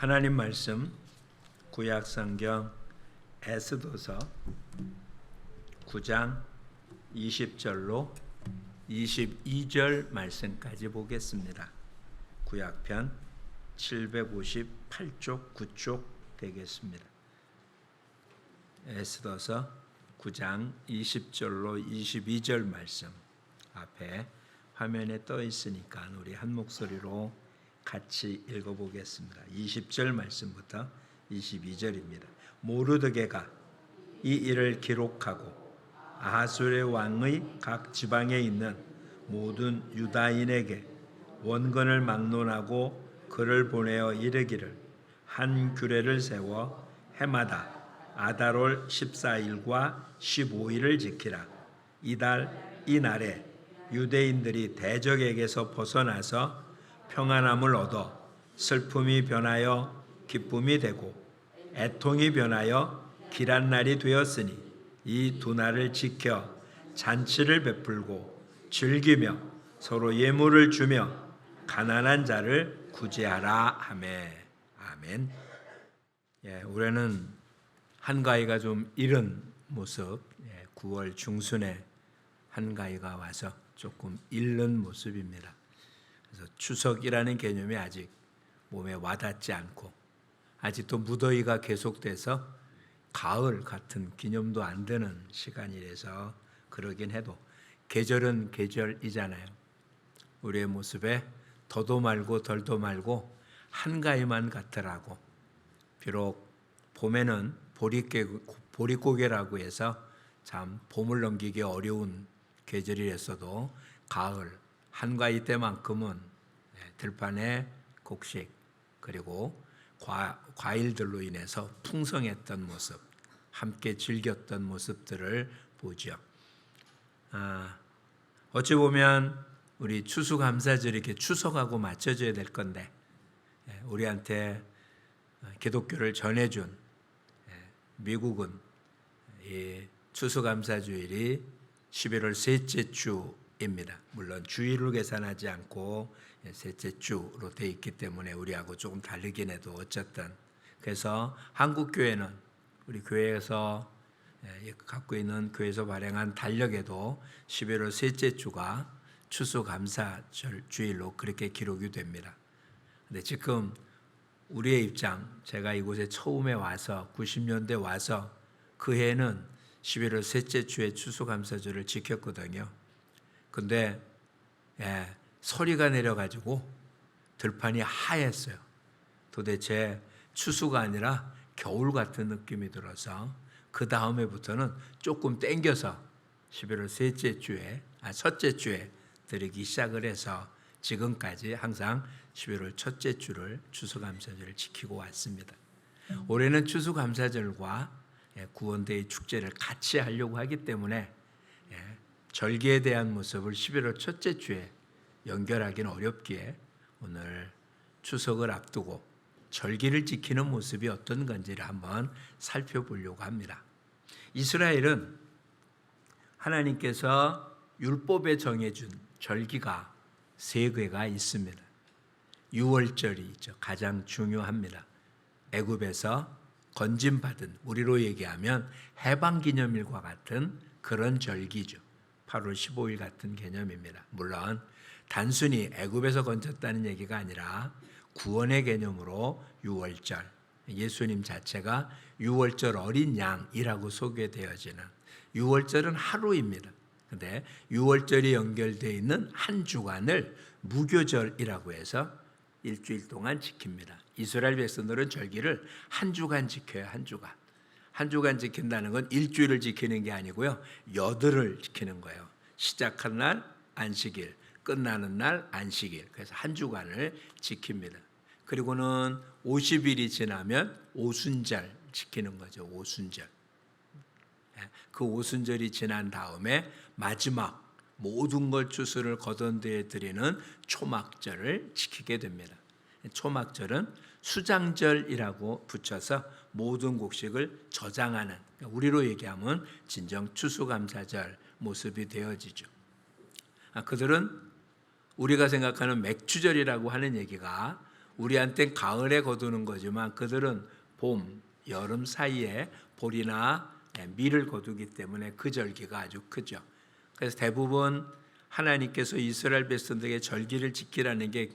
하나님 말씀 구약 성경 에스더서 9장 20절로 22절 말씀까지 보겠습니다. 구약편 758쪽 9쪽 되겠습니다. 에스더서 9장 20절로 22절 말씀 앞에 화면에 떠 있으니까 우리 한 목소리로 같이 읽어보겠습니다. 20절 말씀부터 22절입니다. 모르드게가 이 일을 기록하고 아하수르 왕의 각 지방에 있는 모든 유다인에게 원건을 막론하고 글을 보내어 이르기를 한 규례를 세워 해마다 아달월 14일과 15일을 지키라. 이날에 유대인들이 대적에게서 벗어나서 평안함을 얻어 슬픔이 변하여 기쁨이 되고 애통이 변하여 길한 날이 되었으니 이 두 날을 지켜 잔치를 베풀고 즐기며 서로 예물을 주며 가난한 자를 구제하라 하매. 아멘. 올해는 한가위가 좀 이른 모습, 9월 중순에 한가위가 와서 조금 잃는 모습입니다. 그래서 추석이라는 개념이 아직 몸에 와닿지 않고 아직도 무더위가 계속돼서 가을 같은 기념도 안 되는 시간이라서 그러긴 해도 계절은 계절이잖아요. 우리의 모습에 더도 말고 덜도 말고 한가위만 같으라고. 비록 봄에는 보릿고개라고 해서 참 봄을 넘기기 어려운 계절이랬어도 가을 한가위 때만큼은 들판의 곡식 그리고 과일들로 인해서 풍성했던 모습, 함께 즐겼던 모습들을 보죠. 어찌 보면 우리 추수감사절이 이렇게 추석하고 맞춰져야 될 건데 우리한테 기독교를 전해준 미국은 이 추수감사주일이 11월 셋째 주입니다. 물론 주일로 계산하지 않고 셋째 주로 되어 있기 때문에 우리하고 조금 다르긴 해도 어쨌든 그래서 한국 교회는 우리 교회에서 갖고 있는 교회에서 발행한 달력에도 11월 셋째 주가 추수감사절 주일로 그렇게 기록이 됩니다. 근데 지금 우리의 입장, 제가 이곳에 처음에 와서 90년대 와서 그 해는 11월 셋째 주에 추수감사절을 지켰거든요. 근데 서리가 내려가지고 들판이 하였어요. 도대체 추수가 아니라 겨울 같은 느낌이 들어서 그 다음에부터는 조금 땡겨서 11월 첫째 주에 드리기 시작을 해서 지금까지 항상 11월 첫째 주를 추수감사절을 지키고 왔습니다. 올해는 추수감사절과 구원대의 축제를 같이 하려고 하기 때문에 절기에 대한 모습을 11월 첫째 주에 연결하기는 어렵기에 오늘 추석을 앞두고 절기를 지키는 모습이 어떤 건지를 한번 살펴보려고 합니다. 이스라엘은 하나님께서 율법에 정해준 절기가 세 개가 있습니다. 유월절이 있죠. 가장 중요합니다. 애굽에서 건짐받은, 우리로 얘기하면 해방기념일과 같은 그런 절기죠. 8월 15일 같은 개념입니다. 물론 단순히 애굽에서 건졌다는 얘기가 아니라 구원의 개념으로 유월절, 예수님 자체가 유월절 어린 양이라고 소개되어지는 유월절은 하루입니다. 그런데 유월절이 연결되어 있는 한 주간을 무교절이라고 해서 일주일 동안 지킵니다. 이스라엘 백성들은 절기를 한 주간 지켜요. 한 주간. 한 주간 지킨다는 건 일주일을 지키는 게 아니고요. 여들을 지키는 거예요. 시작하는 날 안식일, 끝나는 날 안식일. 그래서 한 주간을 지킵니다. 그리고는 50일이 지나면 오순절 지키는 거죠. 오순절. 그 오순절이 지난 다음에 마지막 모든 걸 추수를 거둔 뒤에 드리는 초막절을 지키게 됩니다. 초막절은 수장절이라고 붙여서 모든 곡식을 저장하는, 우리로 얘기하면 진정 추수감사절 모습이 되어지죠. 그들은 우리가 생각하는 맥주절이라고 하는 얘기가 우리한텐 가을에 거두는 거지만 그들은 봄, 여름 사이에 보리나 밀을 거두기 때문에 그 절기가 아주 크죠. 그래서 대부분 하나님께서 이스라엘 백성들에게 절기를 지키라는 게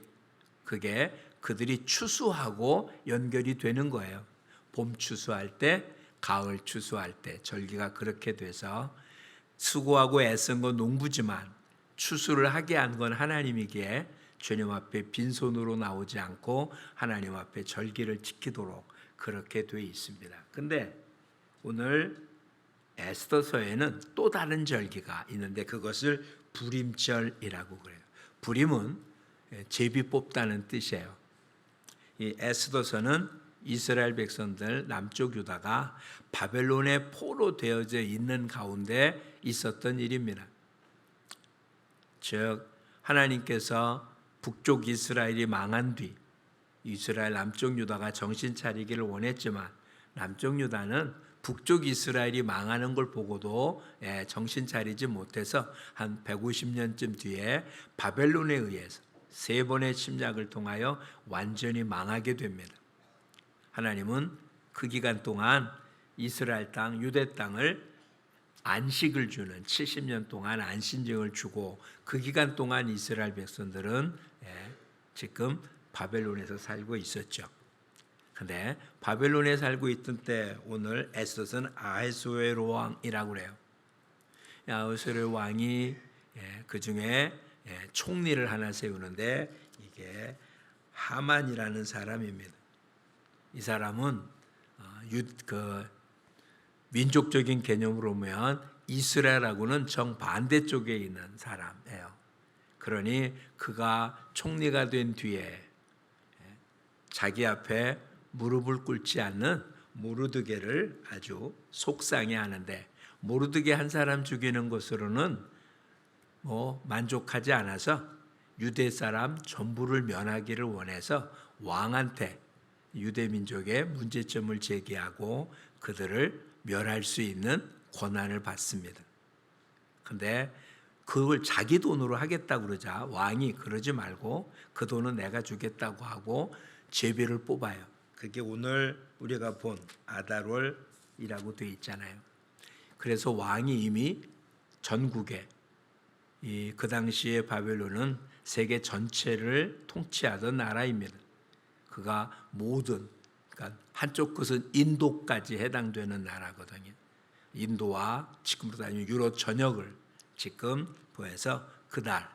그게 그들이 추수하고 연결이 되는 거예요. 봄 추수할 때, 가을 추수할 때 절기가 그렇게 돼서 수고하고 애쓴 건 농부지만 추수를 하게 한 건 하나님이기에 주님 앞에 빈손으로 나오지 않고 하나님 앞에 절기를 지키도록 그렇게 돼 있습니다. 근데 오늘 에스더서에는 또 다른 절기가 있는데 그것을 부림절이라고 그래요. 부림은 제비 뽑다는 뜻이에요. 이 에스더서는 이스라엘 백성들 남쪽 유다가 바벨론의 포로 되어져 있는 가운데 있었던 일입니다. 즉 하나님께서 북쪽 이스라엘이 망한 뒤 이스라엘 남쪽 유다가 정신 차리기를 원했지만 남쪽 유다는 북쪽 이스라엘이 망하는 걸 보고도 정신 차리지 못해서 한 150년쯤 뒤에 바벨론에 의해서 3번의 침략을 통하여 완전히 망하게 됩니다. 하나님은 그 기간 동안 이스라엘 땅, 유대 땅을 안식을 주는 70년 동안 안식년을 주고 그 기간 동안 이스라엘 백성들은 지금 바벨론에서 살고 있었죠. 근데 바벨론에 살고 있던 때 오늘 에스더는 아하수에로 왕이라고 그래요. 아하수에로 왕이 그 중에 총리를 하나 세우는데 이게 하만이라는 사람입니다. 이 사람은 민족적인 개념으로 보면 이스라엘하고는 정반대쪽에 있는 사람이에요. 그러니 그가 총리가 된 뒤에 자기 앞에 무릎을 꿇지 않는 모르드게를 아주 속상해 하는데 모르드게 한 사람 죽이는 것으로는 만족하지 않아서 유대 사람 전부를 면하기를 원해서 왕한테 유대 민족의 문제점을 제기하고 그들을 멸할 수 있는 권한을 받습니다. 근데 그걸 자기 돈으로 하겠다고 그러자 왕이 그러지 말고 그 돈은 내가 주겠다고 하고 제비를 뽑아요. 그게 오늘 우리가 본 아달월이라고 되어 있잖아요. 그래서 왕이 이미 전국에 그 당시에 바벨론은 세계 전체를 통치하던 나라입니다. 그가 모든 그러니까 한쪽 끝은 인도까지 해당되는 나라거든요. 인도와 지금부터 아니면 유럽 전역을 지금 보여서 그날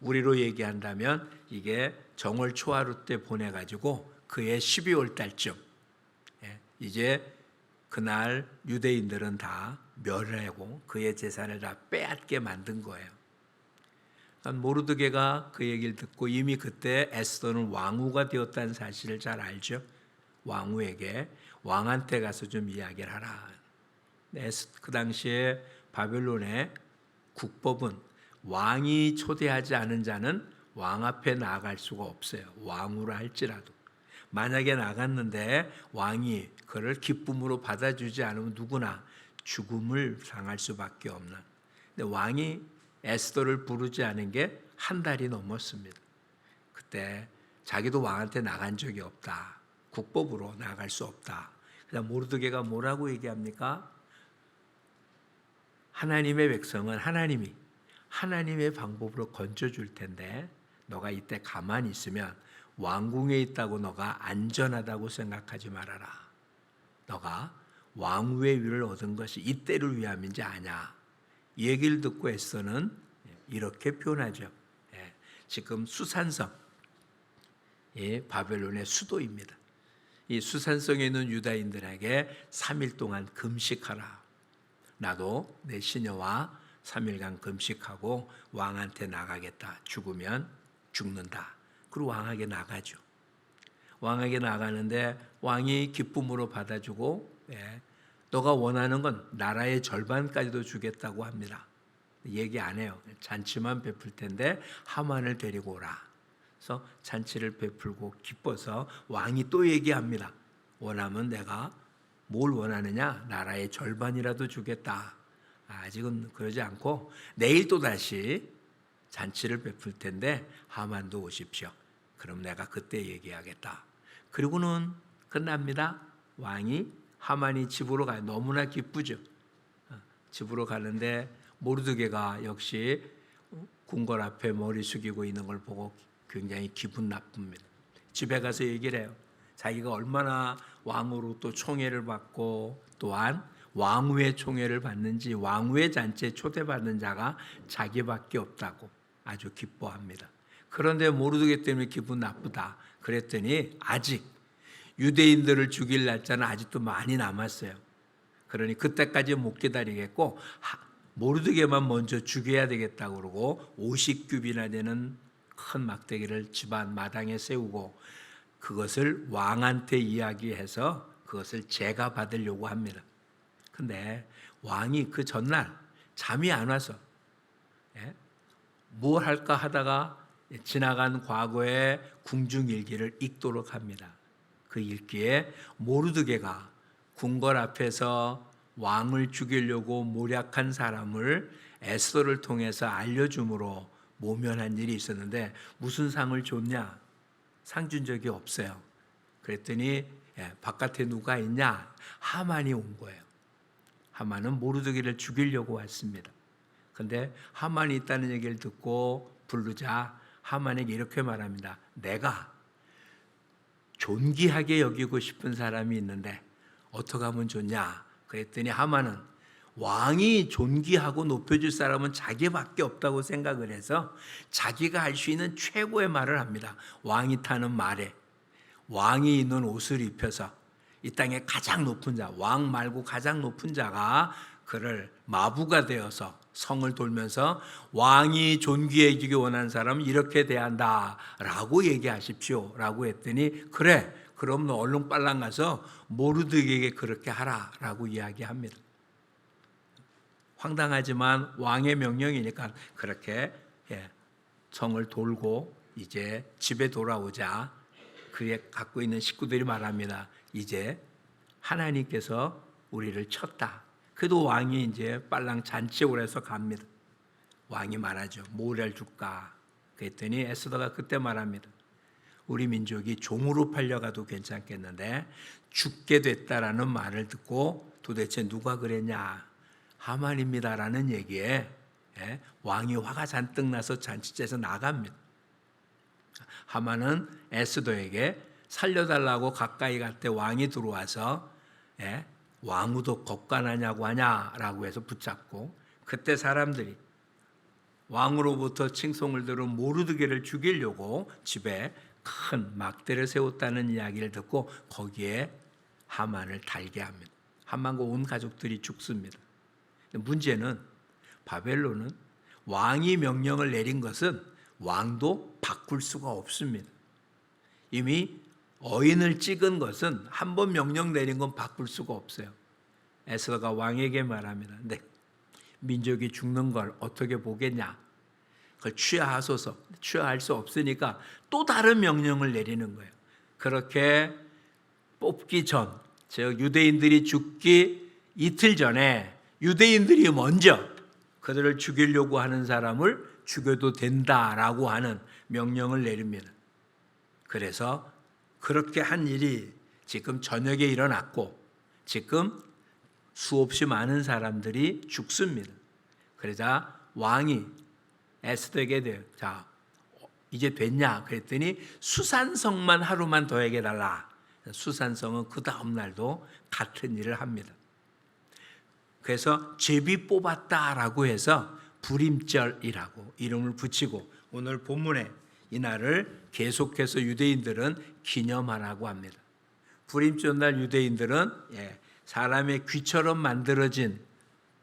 우리로 얘기한다면 이게 정월 초하루 때 보내가지고 그해 12월 달쯤 이제 그날 유대인들은 다 멸하고 그의 재산을 다 빼앗게 만든 거예요. 모르드게가 그 얘기를 듣고 이미 그때 에스더는 왕후가 되었다는 사실을 잘 알죠. 왕후에게 왕한테 가서 좀 이야기를 하라. 그 당시에 바벨론의 국법은 왕이 초대하지 않은 자는 왕 앞에 나아갈 수가 없어요. 왕후라 할지라도. 만약에 나갔는데 왕이 그를 기쁨으로 받아주지 않으면 누구나 죽음을 당할 수밖에 없는. 근데 왕이 에스더를 부르지 않은 게 한 달이 넘었습니다. 그때 자기도 왕한테 나간 적이 없다. 국법으로 나갈 수 없다. 그다음 모르드게가 뭐라고 얘기합니까? 하나님의 백성은 하나님이 하나님의 방법으로 건져줄 텐데 너가 이때 가만히 있으면 왕궁에 있다고 너가 안전하다고 생각하지 말아라. 너가 왕후의 위를 얻은 것이 이때를 위함인지 아냐. 이 얘기를 듣고 에스더는 이렇게 표현하죠. 지금 수산성, 바벨론의 수도입니다. 이 수산성에 있는 유다인들에게 3일 동안 금식하라. 나도 내 시녀와 3일간 금식하고 왕한테 나가겠다. 죽으면 죽는다. 그리고 왕에게 나가죠. 왕에게 나가는데 왕이 기쁨으로 받아주고 너가 원하는 건 나라의 절반까지도 주겠다고 합니다. 얘기 안 해요. 잔치만 베풀 텐데 하만을 데리고 오라. 그래서 잔치를 베풀고 기뻐서 왕이 또 얘기합니다. 원하면 내가 뭘 원하느냐? 나라의 절반이라도 주겠다. 아직은 그러지 않고 내일 또 다시 잔치를 베풀 텐데 하만도 오십시오. 그럼 내가 그때 얘기하겠다. 그리고는 끝납니다. 왕이 하만이 집으로 가요. 너무나 기쁘죠. 집으로 가는데 모르드게가 역시 궁궐 앞에 머리 숙이고 있는 걸 보고 굉장히 기분 나쁩니다. 집에 가서 얘기를 해요. 자기가 얼마나 왕으로 또 총애를 받고 또한 왕후의 총애를 받는지 왕후의 잔치에 초대받는 자가 자기밖에 없다고 아주 기뻐합니다. 그런데 모르드게 때문에 기분 나쁘다. 그랬더니 아직 유대인들을 죽일 날짜는 아직도 많이 남았어요. 그러니 그때까지 못 기다리겠고 모르드게만 먼저 죽여야 되겠다고 그러고 50규비나 되는 큰 막대기를 집안 마당에 세우고 그것을 왕한테 이야기해서 그것을 제가 받으려고 합니다. 근데 왕이 그 전날 잠이 안 와서 뭘 할까 하다가 지나간 과거의 궁중일기를 읽도록 합니다. 그 일기에 모르드게가 궁궐 앞에서 왕을 죽이려고 모략한 사람을 에스더를 통해서 알려줌으로 모면한 일이 있었는데 무슨 상을 줬냐? 상 준 적이 없어요. 그랬더니 바깥에 누가 있냐? 하만이 온 거예요. 하만은 모르드게를 죽이려고 왔습니다. 근데 하만이 있다는 얘기를 듣고 부르자 하만에게 이렇게 말합니다. 내가 존귀하게 여기고 싶은 사람이 있는데 어떻게 하면 좋냐? 그랬더니 하만은 왕이 존귀하고 높여줄 사람은 자기밖에 없다고 생각을 해서 자기가 할 수 있는 최고의 말을 합니다. 왕이 타는 말에 왕이 입는 옷을 입혀서 이 땅에 가장 높은 자, 왕 말고 가장 높은 자가 그를 마부가 되어서 성을 돌면서 왕이 존귀해지기 원하는 사람은 이렇게 대한다 라고 얘기하십시오 라고 했더니 그래 그럼 너 얼른 빨랑 가서 모르드게에게 그렇게 하라 라고 이야기합니다. 황당하지만 왕의 명령이니까 그렇게 성을 돌고 이제 집에 돌아오자 그에 갖고 있는 식구들이 말합니다. 이제 하나님께서 우리를 쳤다. 그래도 왕이 이제 빨랑 잔치에 오래서 갑니다. 왕이 말하죠. 뭘 줄까? 그랬더니 에스더가 그때 말합니다. 우리 민족이 종으로 팔려가도 괜찮겠는데 죽게 됐다라는 말을 듣고 도대체 누가 그랬냐? 하만입니다라는 얘기에 왕이 화가 잔뜩 나서 잔치집에서 나갑니다. 하만은 에스더에게 살려달라고 가까이 갈 때 왕이 들어와서 왕후도 겁관하냐고 하냐라고 해서 붙잡고 그때 사람들이 왕으로부터 칭송을 들은 모르드게를 죽이려고 집에 큰 막대를 세웠다는 이야기를 듣고 거기에 하만을 달게 합니다. 하만과 온 가족들이 죽습니다. 문제는 바벨론은 왕이 명령을 내린 것은 왕도 바꿀 수가 없습니다. 이미 어인을 찍은 것은 한 번 명령 내린 건 바꿀 수가 없어요. 에스더가 왕에게 말합니다. 네, 민족이 죽는 걸 어떻게 보겠냐? 그걸 취하하소서. 취하할 수 없으니까 또 다른 명령을 내리는 거예요. 그렇게 뽑기 전, 즉 유대인들이 죽기 이틀 전에 유대인들이 먼저 그들을 죽이려고 하는 사람을 죽여도 된다라고 하는 명령을 내립니다. 그래서 그렇게 한 일이 지금 저녁에 일어났고 지금 수없이 많은 사람들이 죽습니다. 그러자 왕이 에스더에게 돼요. 자, 이제 됐냐? 그랬더니 수산성만 하루만 더 해달라. 수산성은 그 다음 날도 같은 일을 합니다. 그래서 제비 뽑았다라고 해서 불임절이라고 이름을 붙이고 오늘 본문에 이날을 계속해서 유대인들은 기념하라고 합니다. 불임절날 유대인들은 사람의 귀처럼 만들어진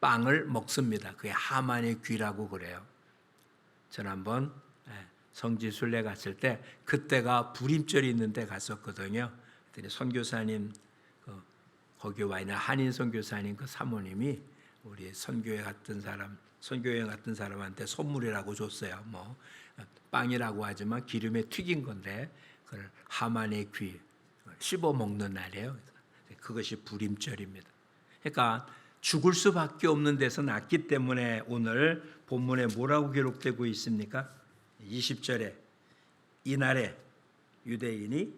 빵을 먹습니다. 그게 하만의 귀라고 그래요. 지난번 성지순례 갔을 때 그때가 불임절이 있는 데 갔었거든요. 그랬더니 선교사님 거기 와 있는 한인 선교사님 그 사모님이 우리 선교회 갔던 사람한테 선물이라고 줬어요. 뭐 빵이라고 하지만 기름에 튀긴 건데 그걸 하만의 귀 씹어 먹는 날이에요. 그것이 불임절입니다. 그러니까 죽을 수밖에 없는 데서 났기 때문에 오늘 본문에 뭐라고 기록되고 있습니까? 20절에 이날에 유대인이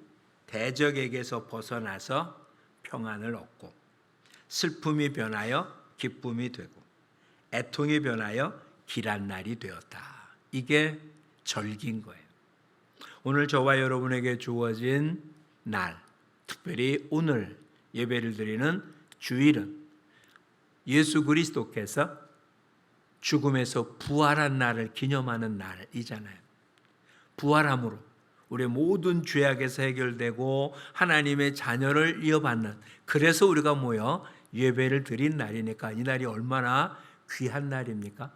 대적에게서 벗어나서 평안을 얻고 슬픔이 변하여 기쁨이 되고 애통이 변하여 길한 날이 되었다. 이게 절기인 거예요. 오늘 저와 여러분에게 주어진 날, 특별히 오늘 예배를 드리는 주일은 예수 그리스도께서 죽음에서 부활한 날을 기념하는 날이잖아요. 부활함으로 우리의 모든 죄악에서 해결되고 하나님의 자녀를 이어받는, 그래서 우리가 모여 예배를 드린 날이니까 이 날이 얼마나 귀한 날입니까?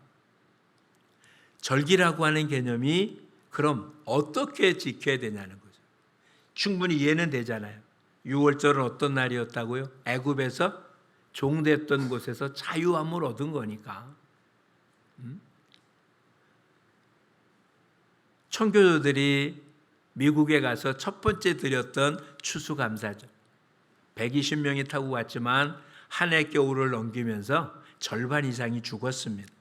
절기라고 하는 개념이 그럼 어떻게 지켜야 되냐는 거죠. 충분히 이해는 되잖아요. 6월절은 어떤 날이었다고요? 애굽에서 종됐던 곳에서 자유함을 얻은 거니까. 청교도들이 미국에 가서 첫 번째 드렸던 추수감사죠. 120명이 타고 갔지만 한 해 겨울을 넘기면서 절반 이상이 죽었습니다.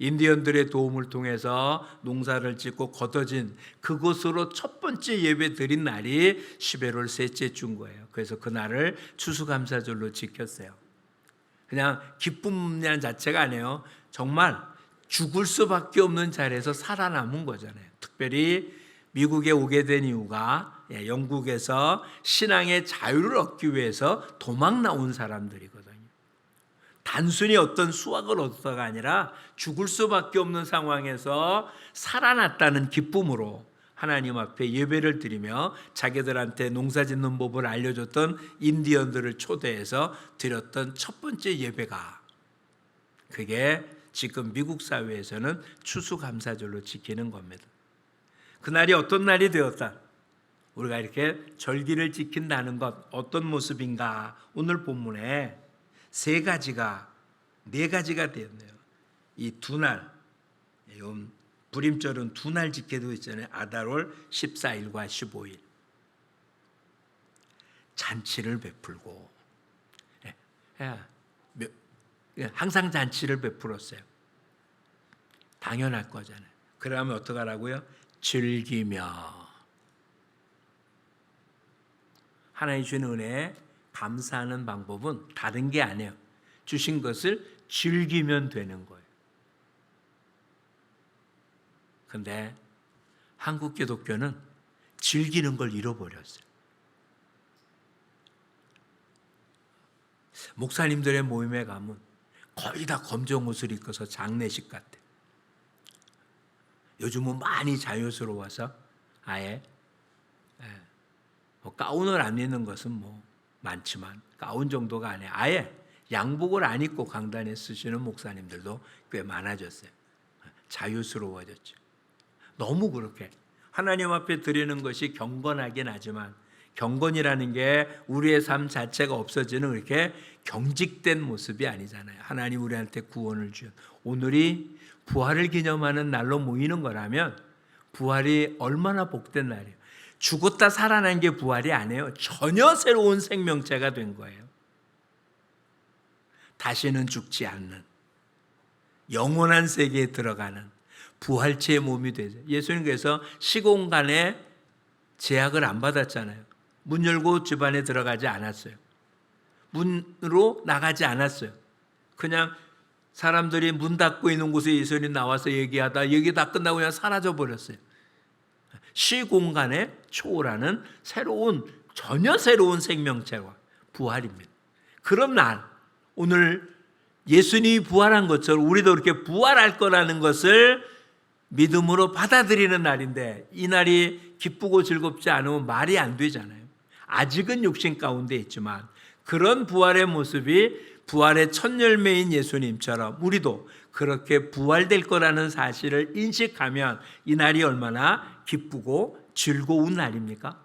인디언들의 도움을 통해서 농사를 짓고 걷어진 그곳으로 첫 번째 예배 드린 날이 11월 셋째 주인 거예요. 그래서 그 날을 추수감사절로 지켰어요. 그냥 기쁨이라는 자체가 아니에요. 정말 죽을 수밖에 없는 자리에서 살아남은 거잖아요. 특별히 미국에 오게 된 이유가 영국에서 신앙의 자유를 얻기 위해서 도망 나온 사람들이거든요. 단순히 어떤 수확을 얻다가 아니라 죽을 수밖에 없는 상황에서 살아났다는 기쁨으로 하나님 앞에 예배를 드리며 자기들한테 농사짓는 법을 알려줬던 인디언들을 초대해서 드렸던 첫 번째 예배가, 그게 지금 미국 사회에서는 추수감사절로 지키는 겁니다. 그날이 어떤 날이 되었다. 우리가 이렇게 절기를 지킨다는 것 어떤 모습인가? 오늘 본문에 네 가지가 되었네요. 이 두 날, 불임절은 두 날 지켜도 있잖아요. 아달월 14일과 15일. 잔치를 베풀고, 항상 잔치를 베풀었어요. 당연할 거잖아요. 그러면 어떡하라고요? 즐기며. 하나님 주신 은혜에 감사하는 방법은 다른 게 아니에요. 주신 것을 즐기면 되는 거예요. 그런데 한국 기독교는 즐기는 걸 잃어버렸어요. 목사님들의 모임에 가면 거의 다 검정 옷을 입고서 장례식 같아. 요즘은 많이 자유스러워서 아예 가운을 안 입는 것은 많지만 가운 정도가 아니에요. 아예 양복을 안 입고 강단에 쓰시는 목사님들도 꽤 많아졌어요. 자유스러워졌죠. 너무 그렇게 하나님 앞에 드리는 것이 경건하긴 하지만 경건이라는 게 우리의 삶 자체가 없어지는 그렇게 경직된 모습이 아니잖아요. 하나님 우리한테 구원을 주신 오늘이 부활을 기념하는 날로 모이는 거라면 부활이 얼마나 복된 날이에요. 죽었다 살아난 게 부활이 아니에요. 전혀 새로운 생명체가 된 거예요. 다시는 죽지 않는 영원한 세계에 들어가는 부활체의 몸이 되죠. 예수님께서 시공간에 제약을 안 받았잖아요. 문 열고 집안에 들어가지 않았어요. 문으로 나가지 않았어요. 그냥 사람들이 문 닫고 있는 곳에 예수님 나와서 얘기하다 얘기 다 끝나고 그냥 사라져 버렸어요. 시공간에 초월하는 전혀 새로운 생명체와 부활입니다. 그럼 오늘 예수님이 부활한 것처럼 우리도 이렇게 부활할 거라는 것을 믿음으로 받아들이는 날인데, 이 날이 기쁘고 즐겁지 않으면 말이 안 되잖아요. 아직은 육신 가운데 있지만 그런 부활의 모습이 부활의 첫 열매인 예수님처럼 우리도 그렇게 부활될 거라는 사실을 인식하면 이 날이 얼마나 기쁘고 즐거운 날입니까?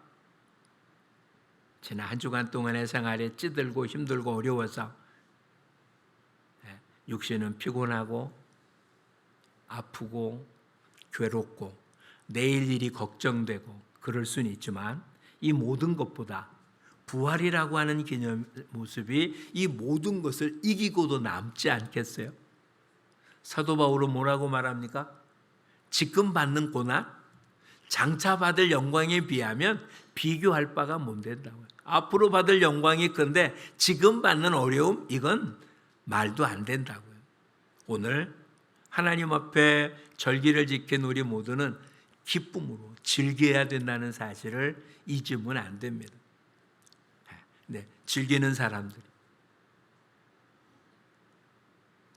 지난 한 주간 동안의 생활에 찌들고 힘들고 어려워서 육신은 피곤하고 아프고 괴롭고 내일 일이 걱정되고 그럴 수는 있지만 이 모든 것보다 부활이라고 하는 기념 모습이 이 모든 것을 이기고도 남지 않겠어요? 사도 바울은 뭐라고 말합니까? 지금 받는 고난, 장차 받을 영광에 비하면 비교할 바가 못 된다고요. 앞으로 받을 영광이 큰데 지금 받는 어려움, 이건 말도 안 된다고요. 오늘 하나님 앞에 절기를 지킨 우리 모두는 기쁨으로 즐겨야 된다는 사실을 잊으면 안 됩니다. 네, 즐기는 사람들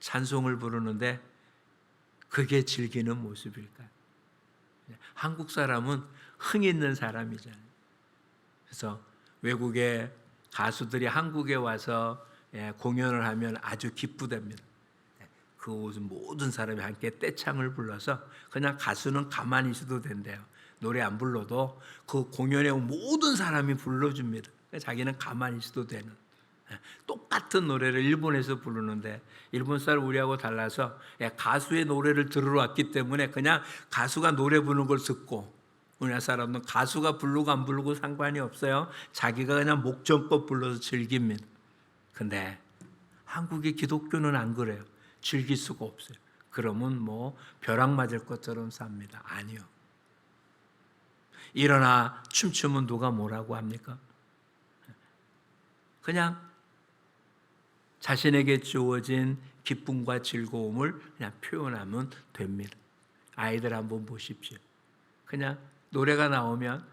찬송을 부르는데 그게 즐기는 모습일까요? 한국 사람은 흥 있는 사람이잖아요. 그래서 외국의 가수들이 한국에 와서 공연을 하면 아주 기쁘답니다. 그 모든 사람이 함께 떼창을 불러서 그냥 가수는 가만히 있어도 된대요. 노래 안 불러도 그 공연에 온 모든 사람이 불러줍니다. 자기는 가만히 있어도 되는. 똑같은 노래를 일본에서 부르는데 일본 사람 우리하고 달라서 가수의 노래를 들으러 왔기 때문에 그냥 가수가 노래 부르는 걸 듣고, 우리나라 사람은 가수가 부르고 안 부르고 상관이 없어요. 자기가 그냥 목전껏 불러서 즐깁니다. 근데 한국의 기독교는 안 그래요. 즐길 수가 없어요. 그러면 뭐 벼락 맞을 것처럼 삽니다. 아니요. 일어나 춤추면 누가 뭐라고 합니까? 그냥 자신에게 주어진 기쁨과 즐거움을 그냥 표현하면 됩니다. 아이들 한번 보십시오. 그냥 노래가 나오면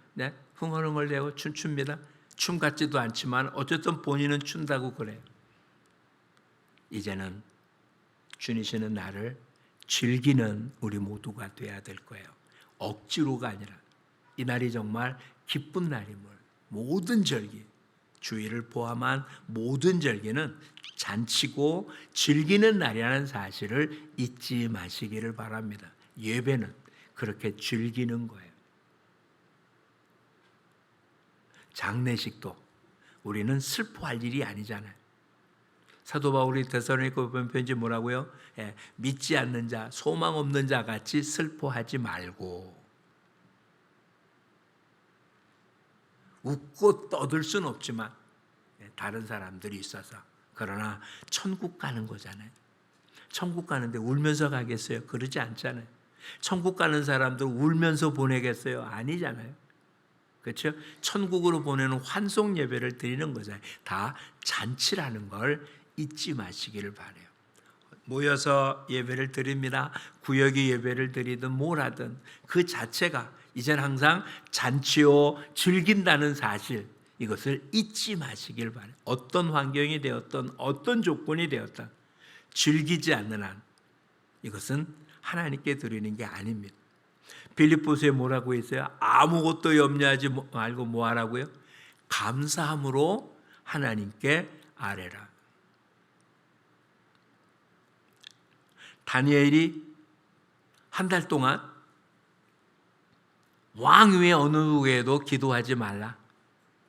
흥얼흥얼대고 춤춥니다. 춤 같지도 않지만 어쨌든 본인은 춘다고 그래요. 이제는 주니시는 나를 즐기는 우리 모두가 돼야 될 거예요. 억지로가 아니라 이 날이 정말 기쁜 날임을, 모든 절기, 주일을 포함한 모든 절기는 잔치고 즐기는 날이라는 사실을 잊지 마시기를 바랍니다. 예배는 그렇게 즐기는 거예요. 장례식도 우리는 슬퍼할 일이 아니잖아요. 사도 바울이 데살로니가 편지 뭐라고요? 믿지 않는 자, 소망 없는 자 같이 슬퍼하지 말고. 웃고 떠들 수는 없지만 다른 사람들이 있어서. 그러나 천국 가는 거잖아요. 천국 가는데 울면서 가겠어요? 그러지 않잖아요. 천국 가는 사람들 울면서 보내겠어요? 아니잖아요. 그렇죠? 천국으로 보내는 환송 예배를 드리는 거잖아요. 다 잔치라는 걸 잊지 마시기를 바라요. 모여서 예배를 드립니다. 구역의 예배를 드리든 뭘 하든 그 자체가 이제는 항상 잔치요 즐긴다는 사실, 이것을 잊지 마시길 바라요. 어떤 환경이 되었던 어떤 조건이 되었던 즐기지 않는 한 이것은 하나님께 드리는 게 아닙니다. 빌립보서에 뭐라고 했어요? 아무것도 염려하지 말고 뭐 하라고요? 감사함으로 하나님께 아뢰라. 다니엘이 한 달 동안 왕 위에 어느 누구에도 기도하지 말라.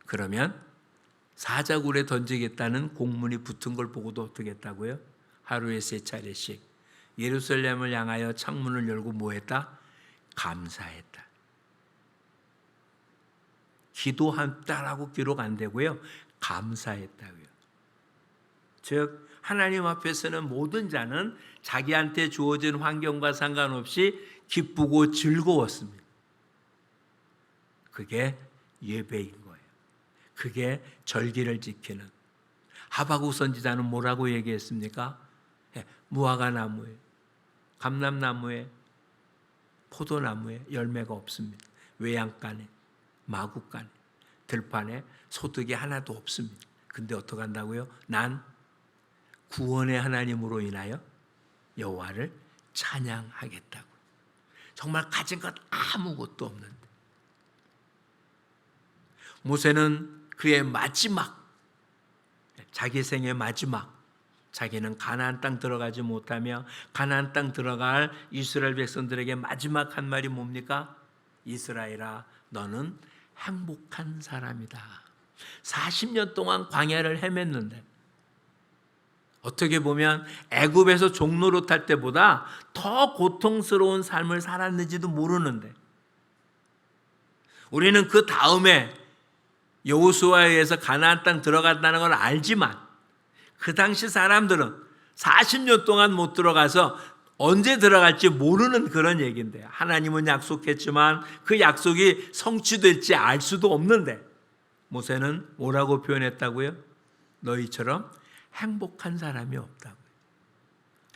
그러면 사자굴에 던지겠다는 공문이 붙은 걸 보고도 어떻게 했다고요? 하루에 3차례씩 예루살렘을 향하여 창문을 열고 뭐 했다? 감사했다. 기도했다라고 기록 안 되고요. 감사했다고요. 즉 하나님 앞에서는 모든 자는 자기한테 주어진 환경과 상관없이 기쁘고 즐거웠습니다. 그게 예배인 거예요. 그게 절기를 지키는. 하박국 선지자는 뭐라고 얘기했습니까? 무화과 나무에, 감람나무에, 포도나무에 열매가 없습니다. 외양간에, 마구간에, 들판에 소득이 하나도 없습니다. 근데 어떻게 한다고요? 난 구원의 하나님으로 인하여 여호와를 찬양하겠다고. 정말 가진 것 아무것도 없는데. 모세는 그의 마지막, 자기 생의 마지막, 자기는 가나안 땅 들어가지 못하며 가나안 땅 들어갈 이스라엘 백성들에게 마지막 한 말이 뭡니까? 이스라엘아, 너는 행복한 사람이다. 40년 동안 광야를 헤맸는데 어떻게 보면 애굽에서 종로로 탈 때보다 더 고통스러운 삶을 살았는지도 모르는데, 우리는 그 다음에 여호수아에 의해서 가나안 땅 들어갔다는 걸 알지만 그 당시 사람들은 40년 동안 못 들어가서 언제 들어갈지 모르는 그런 얘기인데, 하나님은 약속했지만 그 약속이 성취될지 알 수도 없는데 모세는 뭐라고 표현했다고요? 너희처럼 행복한 사람이 없다고요.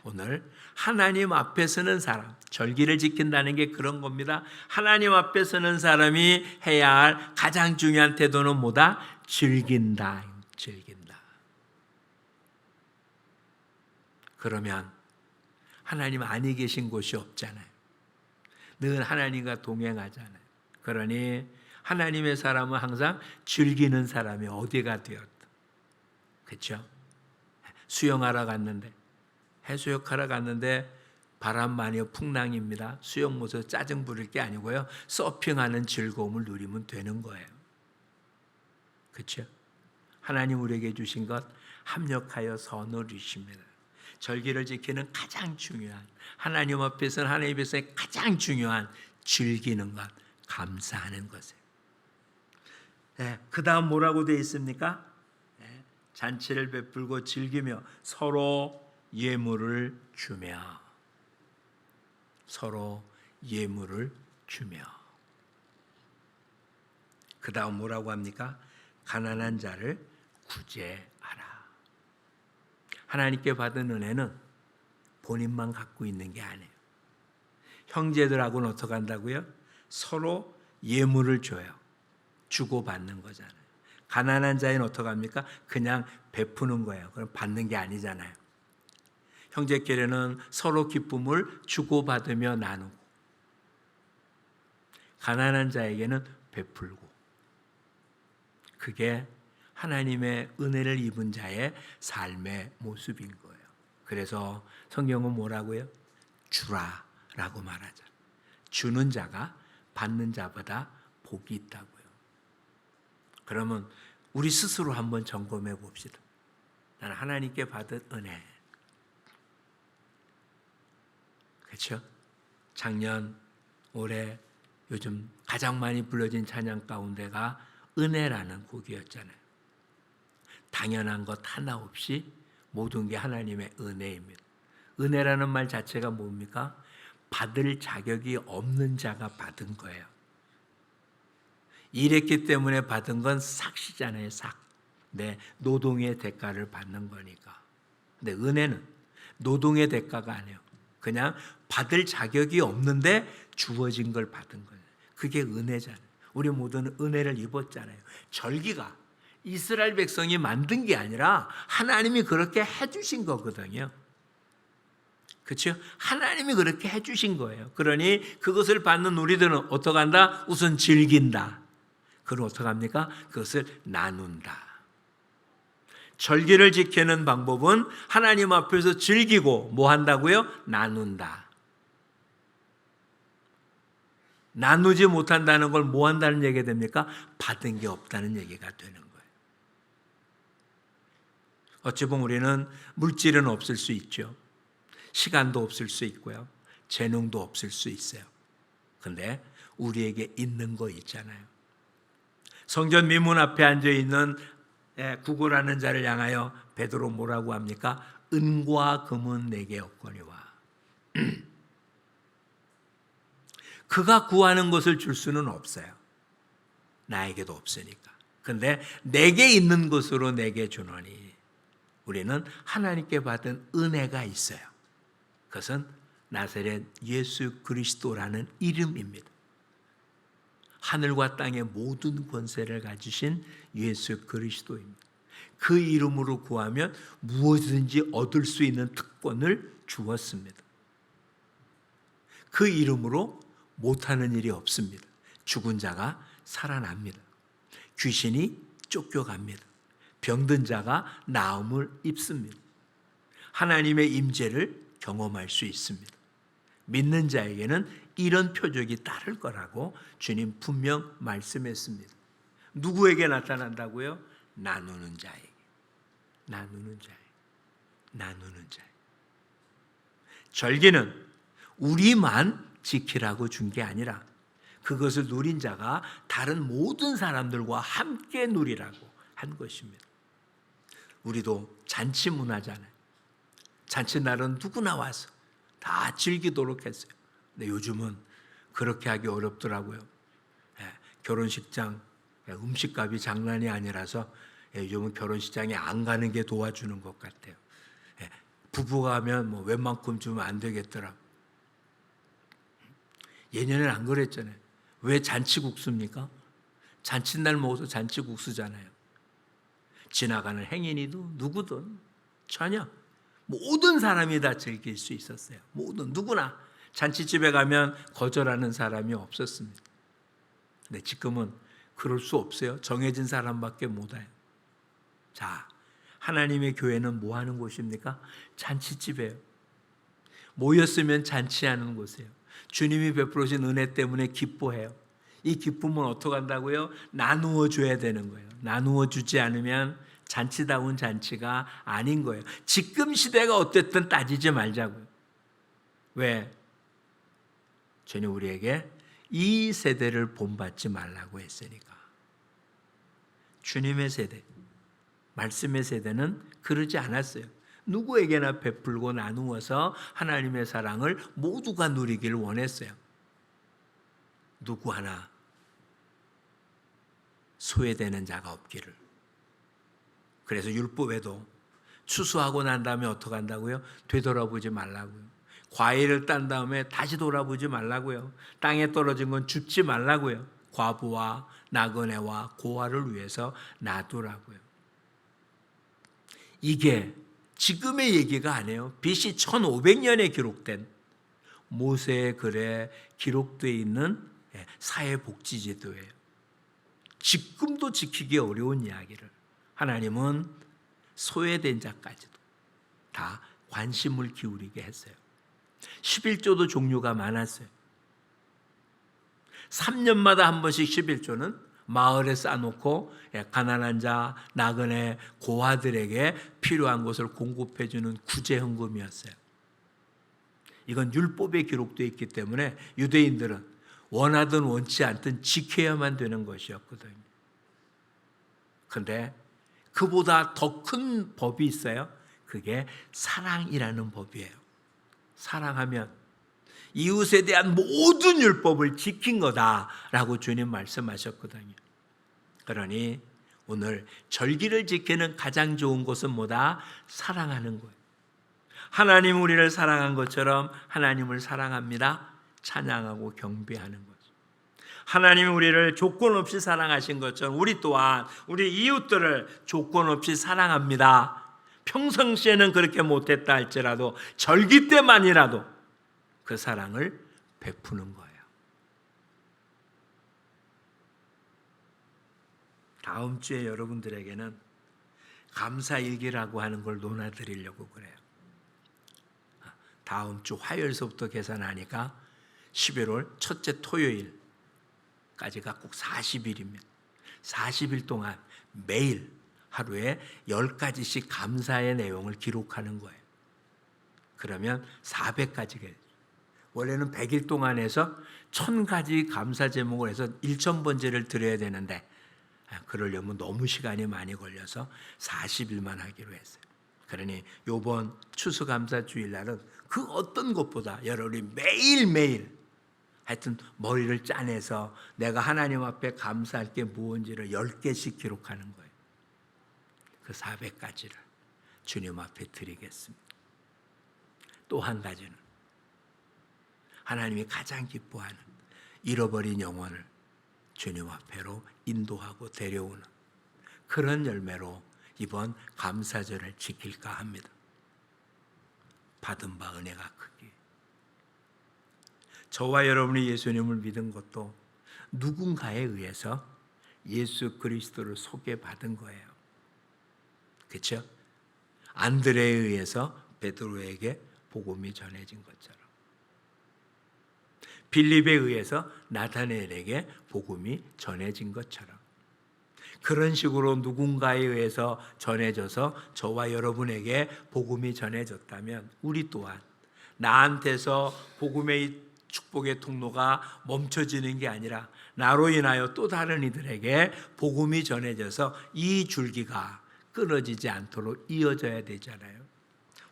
오늘 하나님 앞에 서는 사람, 절기를 지킨다는 게 그런 겁니다. 하나님 앞에 서는 사람이 해야 할 가장 중요한 태도는 뭐다? 즐긴다. 즐긴다. 그러면 하나님 안에 계신 곳이 없잖아요. 늘 하나님과 동행하잖아요. 그러니 하나님의 사람은 항상 즐기는 사람이 어디가 되었다. 그렇죠? 수영하러 갔는데, 해수욕하러 갔는데 바람 많이 풍랑입니다. 수영 못해서 짜증 부릴 게 아니고요. 서핑하는 즐거움을 누리면 되는 거예요. 그렇죠? 하나님 우리에게 주신 것 합력하여서 누리십니다. 절기를 지키는 가장 중요한, 하나님 앞에서는 하나님 앞에서 가장 중요한 즐기는 것, 감사하는 것이에요. 네, 그 다음 뭐라고 되어 있습니까? 네, 잔치를 베풀고 즐기며 서로 예물을 주며, 서로 예물을 주며. 그 다음 뭐라고 합니까? 가난한 자를 구제하라. 하나님께 받은 은혜는 본인만 갖고 있는 게 아니에요. 형제들하고는 어떻게 한다고요? 서로 예물을 줘요. 주고받는 거잖아요. 가난한 자는 어떻게 합니까? 그냥 베푸는 거예요. 그럼 받는 게 아니잖아요. 형제끼리는 서로 기쁨을 주고받으며 나누고, 가난한 자에게는 베풀고, 그게 하나님의 은혜를 입은 자의 삶의 모습인 거예요. 그래서 성경은 뭐라고요? 주라라고 말하죠. 주는 자가 받는 자보다 복이 있다고요. 그러면 우리 스스로 한번 점검해 봅시다. 나는 하나님께 받은 은혜, 그렇죠? 작년, 올해, 요즘 가장 많이 불러진 찬양 가운데가 은혜라는 곡이었잖아요. 당연한 것 하나 없이 모든 게 하나님의 은혜입니다. 은혜라는 말 자체가 뭡니까? 받을 자격이 없는 자가 받은 거예요. 일했기 때문에 받은 건 삭시잖아요. 삭. 내 노동의 대가를 받는 거니까. 근데 은혜는 노동의 대가가 아니에요. 그냥 받을 자격이 없는데 주어진 걸 받은 거예요. 그게 은혜잖아요. 우리 모두는 은혜를 입었잖아요. 절기가 이스라엘 백성이 만든 게 아니라 하나님이 그렇게 해주신 거거든요. 그렇죠? 하나님이 그렇게 해주신 거예요. 그러니 그것을 받는 우리들은 어떻게 한다? 우선 즐긴다. 그럼 어떻게 합니까? 그것을 나눈다. 절기를 지키는 방법은 하나님 앞에서 즐기고 뭐 한다고요? 나눈다. 나누지 못한다는 걸 뭐 한다는 얘기가 됩니까? 받은 게 없다는 얘기가 되는 거예요. 어찌 보면 우리는 물질은 없을 수 있죠. 시간도 없을 수 있고요. 재능도 없을 수 있어요. 그런데 우리에게 있는 거 있잖아요. 성전 미문 앞에 앉아있는 구걸하는 자를 향하여 베드로 뭐라고 합니까? 은과 금은 내게 없거니와. 그가 구하는 것을 줄 수는 없어요. 나에게도 없으니까. 그런데 내게 있는 것으로 내게 주노니, 우리는 하나님께 받은 은혜가 있어요. 그것은 나사렛 예수 그리스도라는 이름입니다. 하늘과 땅의 모든 권세를 가지신 예수 그리스도입니다. 그 이름으로 구하면 무엇이든지 얻을 수 있는 특권을 주었습니다. 그 이름으로 못하는 일이 없습니다. 죽은 자가 살아납니다. 귀신이 쫓겨갑니다. 병든 자가 나음을 입습니다. 하나님의 임재를 경험할 수 있습니다. 믿는 자에게는 이런 표적이 따를 거라고 주님 분명 말씀했습니다. 누구에게 나타난다고요? 나누는 자에게. 나누는 자에게. 나누는 자에게. 절기는 우리만 지키라고 준 게 아니라 그것을 누린 자가 다른 모든 사람들과 함께 누리라고 한 것입니다. 우리도 잔치 문화잖아요. 잔치날은 누구나 와서 다 즐기도록 했어요. 근데 요즘은 그렇게 하기 어렵더라고요. 결혼식장 음식값이 장난이 아니라서 요즘은 결혼식장에 안 가는 게 도와주는 것 같아요. 부부가 하면 뭐 웬만큼 주면 안 되겠더라. 예년에는 안 그랬잖아요. 왜 잔치국수입니까? 잔칫날 먹어서 잔치국수잖아요. 지나가는 행인이든 누구든 전혀 모든 사람이 다 즐길 수 있었어요. 모든 누구나 잔치집에 가면 거절하는 사람이 없었습니다. 근데 지금은 그럴 수 없어요. 정해진 사람밖에 못 와요. 자, 하나님의 교회는 뭐 하는 곳입니까? 잔치집이에요. 모였으면 잔치하는 곳이에요. 주님이 베풀어진 은혜 때문에 기뻐해요. 이 기쁨은 어떻게 한다고요? 나누어 줘야 되는 거예요. 나누어 주지 않으면 잔치다운 잔치가 아닌 거예요. 지금 시대가 어땠든 따지지 말자고요. 왜? 주님 우리에게 이 세대를 본받지 말라고 했으니까. 주님의 세대, 말씀의 세대는 그러지 않았어요. 누구에게나 베풀고 나누어서 하나님의 사랑을 모두가 누리기를 원했어요. 누구 하나 소외되는 자가 없기를. 그래서 율법에도 추수하고 난 다음에 어떻게 한다고요? 되돌아보지 말라고요. 과일을 딴 다음에 다시 돌아보지 말라고요. 땅에 떨어진 건 줍지 말라고요. 과부와 나그네와 고아를 위해서 놔두라고요. 이게 지금의 얘기가 아니에요. BC 1500년에 기록된 모세의 글에 기록되어 있는 사회복지제도예요. 지금도 지키기 어려운 이야기를 하나님은 소외된 자까지도 다 관심을 기울이게 했어요. 11조도 종류가 많았어요. 3년마다 한 번씩 11조는 마을에 쌓아놓고 가난한 자, 나그네, 고아들에게 필요한 것을 공급해주는 구제헌금이었어요. 이건 율법에 기록되어 있기 때문에 유대인들은 원하든 원치 않든 지켜야만 되는 것이었거든요. 그런데 그보다 더 큰 법이 있어요. 그게 사랑이라는 법이에요. 사랑하면 이웃에 대한 모든 율법을 지킨 거다라고 주님 말씀하셨거든요. 그러니 오늘 절기를 지키는 가장 좋은 것은 뭐다? 사랑하는 거예요. 하나님 우리를 사랑한 것처럼 하나님을 사랑합니다. 찬양하고 경배하는 거죠. 하나님 우리를 조건 없이 사랑하신 것처럼 우리 또한 우리 이웃들을 조건 없이 사랑합니다. 평상시에는 그렇게 못했다 할지라도 절기 때만이라도 그 사랑을 베푸는 거예요. 다음 주에 여러분들에게는 감사일기라고 하는 걸 논하드리려고 그래요. 다음 주 화요일서부터 계산하니까 11월 첫째 토요일까지가 꼭 40일입니다. 40일 동안 매일 하루에 10가지씩 감사의 내용을 기록하는 거예요. 그러면 400가지가 원래는 100일 동안 해서 1000가지 감사 제목을 해서 1000번제를 드려야 되는데 그러려면 너무 시간이 많이 걸려서 40일만 하기로 했어요. 그러니 이번 추수감사 주일날은 그 어떤 것보다 여러분이 매일매일 하여튼 머리를 짜내서 내가 하나님 앞에 감사할 게 무엇인지를 10개씩 기록하는 거예요. 그 400가지를 주님 앞에 드리겠습니다. 또 한 가지는 하나님이 가장 기뻐하는 잃어버린 영혼을 주님 앞에로 인도하고 데려오는 그런 열매로 이번 감사절을 지킬까 합니다. 받은 바 은혜가 크기. 저와 여러분이 예수님을 믿은 것도 누군가에 의해서 예수 그리스도를 소개받은 거예요. 그렇죠? 안드레에 의해서 베드로에게 복음이 전해진 것처럼 빌립에 의해서 나타나엘에게 복음이 전해진 것처럼 그런 식으로 누군가에 의해서 전해져서 저와 여러분에게 복음이 전해졌다면 우리 또한 나한테서 복음의 축복의 통로가 멈춰지는 게 아니라 나로 인하여 또 다른 이들에게 복음이 전해져서 이 줄기가 끊어지지 않도록 이어져야 되잖아요.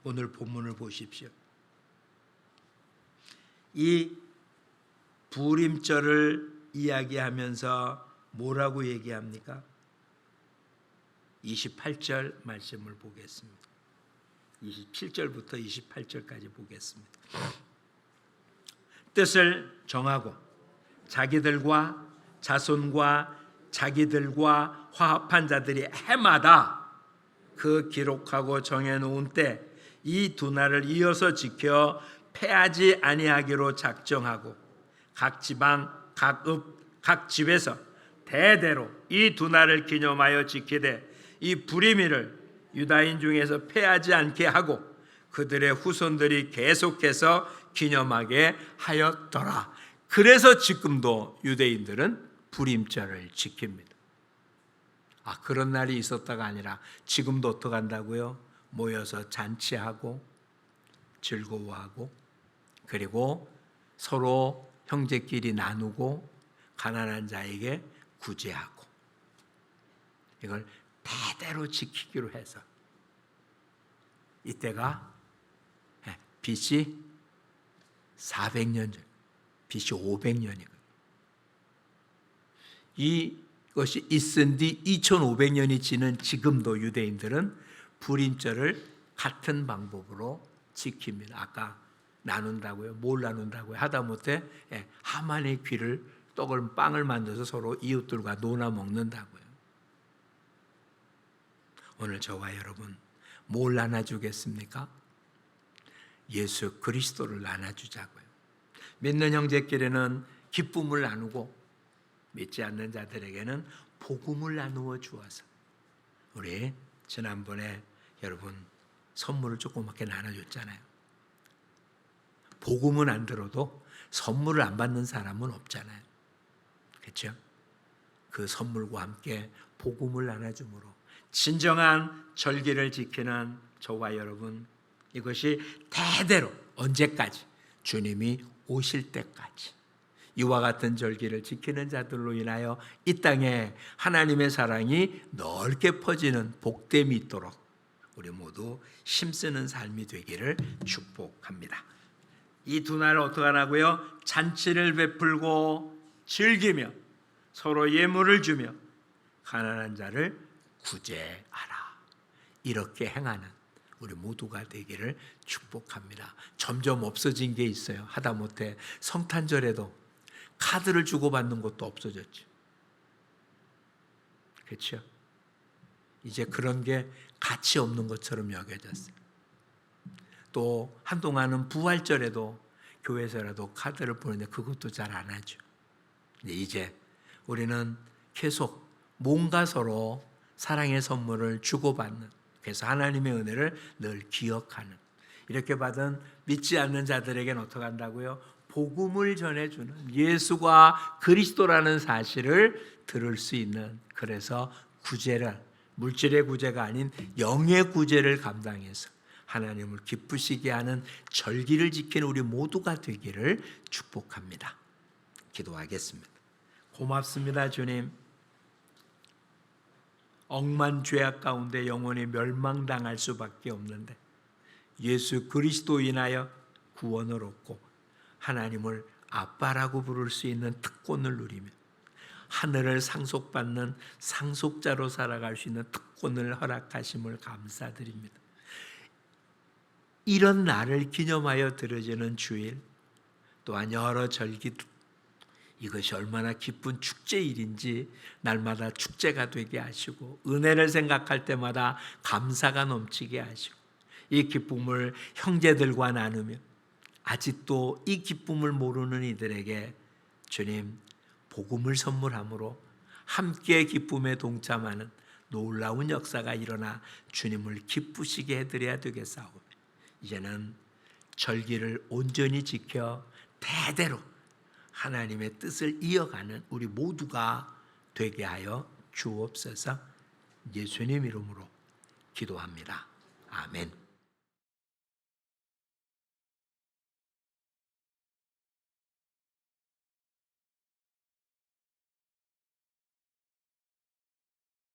오늘 본문을 보십시오. 이 부림절을 이야기하면서 뭐라고 얘기합니까? 28절 말씀을 보겠습니다. 27절부터 28절까지 보겠습니다. 뜻을 정하고 자기들과 자손과 자기들과 화합한 자들이 해마다 그 기록하고 정해놓은 때 이 두 날을 이어서 지켜 패하지 아니하기로 작정하고 각 지방, 각 읍, 각 집에서 대대로 이 두 날을 기념하여 지키되 이 부리미를 유다인 중에서 패하지 않게 하고 그들의 후손들이 계속해서 기념하게 하였더라. 그래서 지금도 유대인들은 부림절을 지킵니다. 그런 날이 있었다가 아니라 지금도 어떻게 한다고요? 모여서 잔치하고 즐거워하고 그리고 서로 형제끼리 나누고 가난한 자에게 구제하고 이걸 대대로 지키기로 해서 이때가 BC 400년 전, BC 500년이거든요. 이것이 있은 뒤 2500년이 지난 지금도 유대인들은 불임절을 같은 방법으로 지킵니다. 아까 나눈다고요? 뭘 나눈다고요? 하다못해 하만의 귀를 떡을 빵을 만들어서 서로 이웃들과 나눠 먹는다고요. 오늘 저와 여러분 뭘 나눠주겠습니까? 예수 그리스도를 나눠주자고요. 믿는 형제끼리는 기쁨을 나누고 믿지 않는 자들에게는 복음을 나누어 주어서 우리 지난번에 여러분 선물을 조그맣게 나눠줬잖아요. 복음은 안 들어도 선물을 안 받는 사람은 없잖아요. 그렇죠? 그 선물과 함께 복음을 나눠줌으로 진정한 절기를 지키는 저와 여러분, 이것이 대대로 언제까지? 주님이 오실 때까지 이와 같은 절기를 지키는 자들로 인하여 이 땅에 하나님의 사랑이 넓게 퍼지는 복됨이 있도록 우리 모두 힘쓰는 삶이 되기를 축복합니다. 이 두 날을 어떻게 하라고요? 잔치를 베풀고 즐기며 서로 예물을 주며 가난한 자를 구제하라. 이렇게 행하는 우리 모두가 되기를 축복합니다. 점점 없어진 게 있어요. 하다못해 성탄절에도 카드를 주고받는 것도 없어졌죠. 그렇죠? 이제 그런 게 가치 없는 것처럼 여겨졌어요. 또 한동안은 부활절에도 교회에서라도 카드를 보내는데 그것도 잘 안 하죠. 이제 우리는 계속 뭔가 서로 사랑의 선물을 주고받는, 그래서 하나님의 은혜를 늘 기억하는, 이렇게 받은 믿지 않는 자들에게는 어떻게 한다고요? 복음을 전해주는, 예수가 그리스도라는 사실을 들을 수 있는, 그래서 구제를, 물질의 구제가 아닌 영의 구제를 감당해서 하나님을 기쁘시게 하는 절기를 지키는 우리 모두가 되기를 축복합니다. 기도하겠습니다. 고맙습니다, 주님. 억만 죄악 가운데 영원히 멸망당할 수밖에 없는데 예수 그리스도 인하여 구원을 얻고 하나님을 아빠라고 부를 수 있는 특권을 누리며 하늘을 상속받는 상속자로 살아갈 수 있는 특권을 허락하심을 감사드립니다. 이런 날을 기념하여 드려지는 주일, 또한 여러 절기들, 이것이 얼마나 기쁜 축제일인지 날마다 축제가 되게 하시고 은혜를 생각할 때마다 감사가 넘치게 하시고 이 기쁨을 형제들과 나누며 아직도 이 기쁨을 모르는 이들에게 주님 복음을 선물함으로 함께 기쁨에 동참하는 놀라운 역사가 일어나 주님을 기쁘시게 해드려야 되겠사오며 이제는 절기를 온전히 지켜 대대로 하나님의 뜻을 이어가는 우리 모두가 되게 하여 주옵소서. 예수님 이름으로 기도합니다. 아멘.